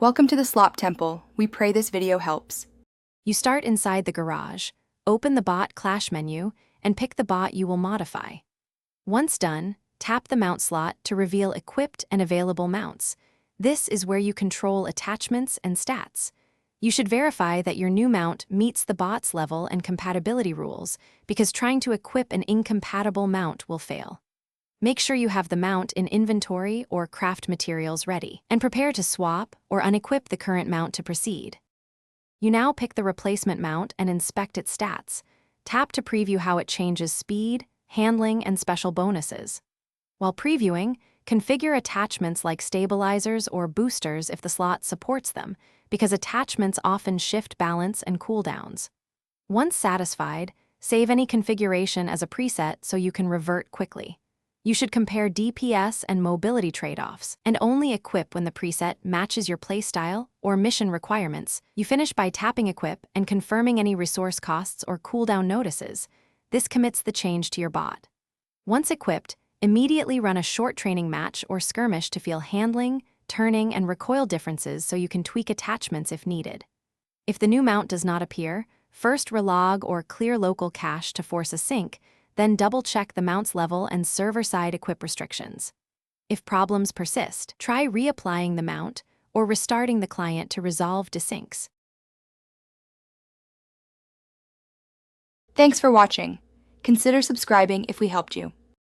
Welcome to the Slop Temple. We pray this video helps. You start inside the garage, open the Bot Clash menu, and pick the bot you will modify. Once done, tap the mount slot to reveal equipped and available mounts. This is where you control attachments and stats. You should verify that your new mount meets the bot's level and compatibility rules, because trying to equip an incompatible mount will fail. Make sure you have the mount in inventory or craft materials ready, and prepare to swap or unequip the current mount to proceed. You now pick the replacement mount and inspect its stats. Tap to preview how it changes speed, handling, and special bonuses. While previewing, configure attachments like stabilizers or boosters if the slot supports them, because attachments often shift balance and cooldowns. Once satisfied, save any configuration as a preset so you can revert quickly. You should compare DPS and mobility trade-offs, and only equip when the preset matches your playstyle or mission requirements. You finish by tapping Equip and confirming any resource costs or cooldown notices. This commits the change to your bot. Once equipped, immediately run a short training match or skirmish to feel handling, turning, and recoil differences so you can tweak attachments if needed. If the new mount does not appear, first relog or clear local cache to force a sync, then double-check the mount's level and server-side equip restrictions. If problems persist, try reapplying the mount or restarting the client to resolve desyncs. Thanks for watching. Consider subscribing if we helped you.